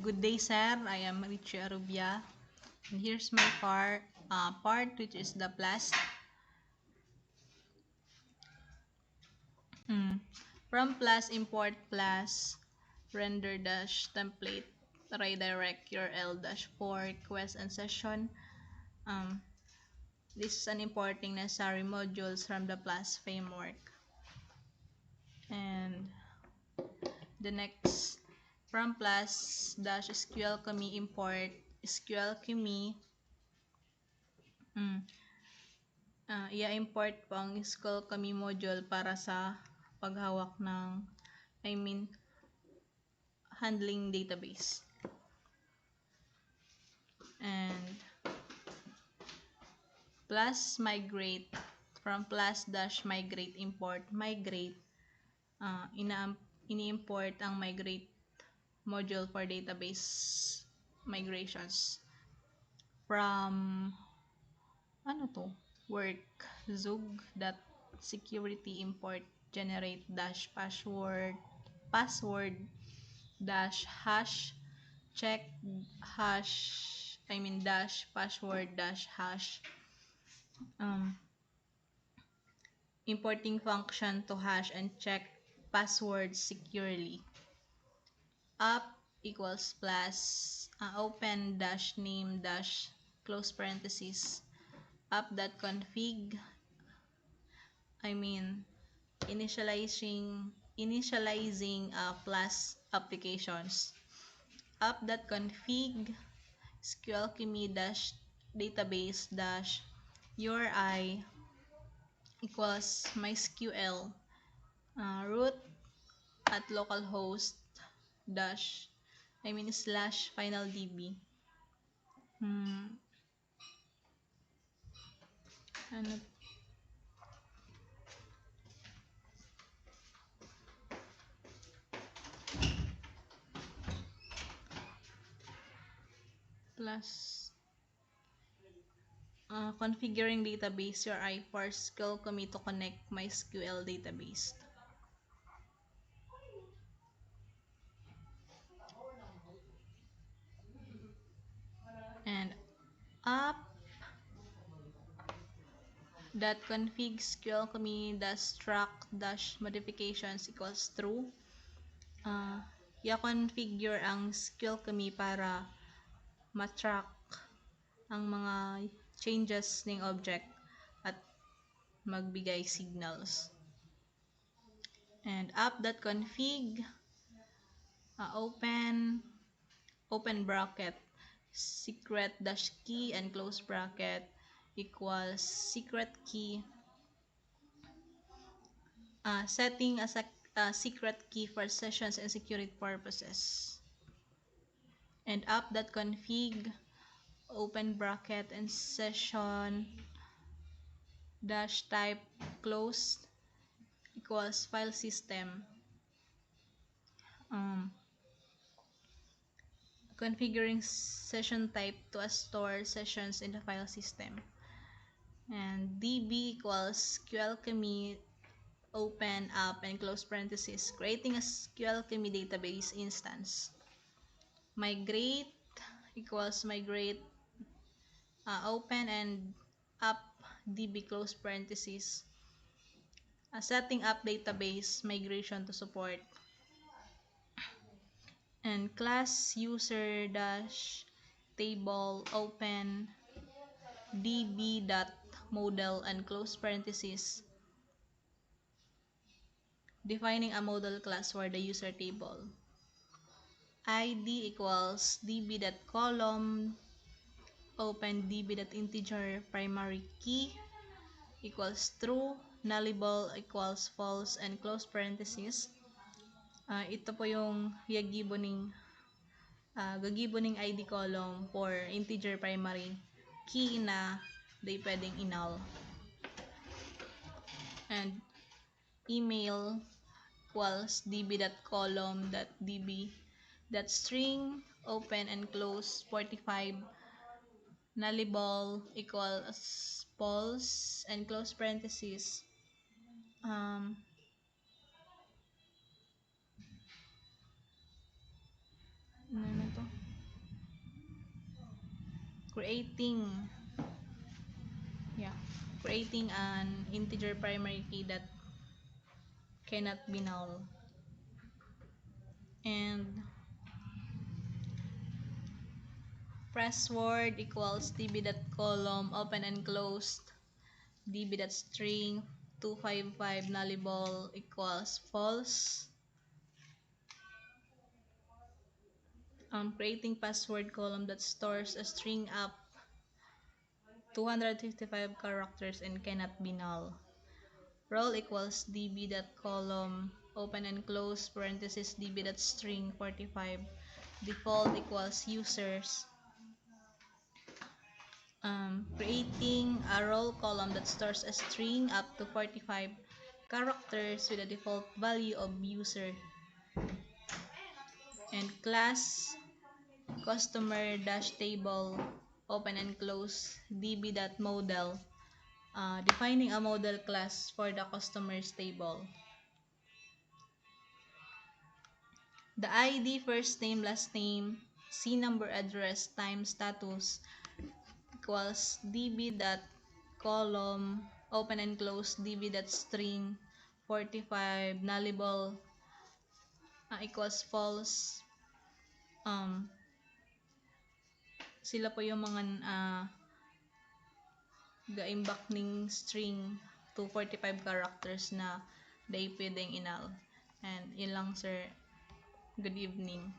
Good day, sir. I am Richie Arubia. And here's my part, which is the plus. From plus, import plus, render dash template, redirect your L-4 request and session. This is an importing necessary modules from the plus framework. And the next, from plus dash SQL Kumi import SQL Kumi. I-import po ang SQL Kumi module para sa paghawak ng, handling database. And plus migrate, from plus dash migrate import migrate, ini-import ang migrate module for database migrations from work zug.security import generate dash password dash hash check hash dash password dash hash, importing function to hash and check passwords securely. Up equals plus open dash name dash close parenthesis app.config, initializing plus applications. App.config SQL Kumi dash database dash URI equals MySQL root at localhost dash slash finaldb. Plus configuring database URI for SQL Kumi to connect MySQL database. And app.config SQL Kumi dash struct dash modifications equals true. I-configure ang SQL Kumi para ma-track ang mga changes ng object at magbigay signals. And app.config open bracket secret dash key and close bracket equals secret key, setting as a secret key for sessions and security purposes. And app.config open bracket and session dash type closed equals file system. Configuring session type to store sessions in the file system. And db equals SQL Kumi open up and close parenthesis, creating a SQL Kumi database instance. Migrate equals migrate open and up db close parenthesis, setting up database migration to support. And class user dash table open db.model and close parenthesis, defining a model class for the user table. id equals db.column open db.integer primary key equals true, nullable equals false and close parenthesis. Ito po yung gagiboning ID column for integer primary key na di pwedeng i-null. And email equals db.column.db.string open and close 45, nullable equals false and close parenthesis. creating an integer primary key that cannot be null. And password equals db.column open and closed db.string 255 nullable equals false. Creating password column that stores a string up 255 characters and cannot be null. Role equals db.column open and close parenthesis db.string 45. Default equals users. Creating a role column that stores a string up to 45 characters with a default value of user. And class customer dash table open and close db.model, defining a model class for the customers table. The ID, first name, last name, C number, address, time, status equals db.column open and close db.string 45 nullable equals false. Sila po yung mga ga-imbak ning string to 45 characters na day pwedeng inal. And yun lang, sir. Good evening.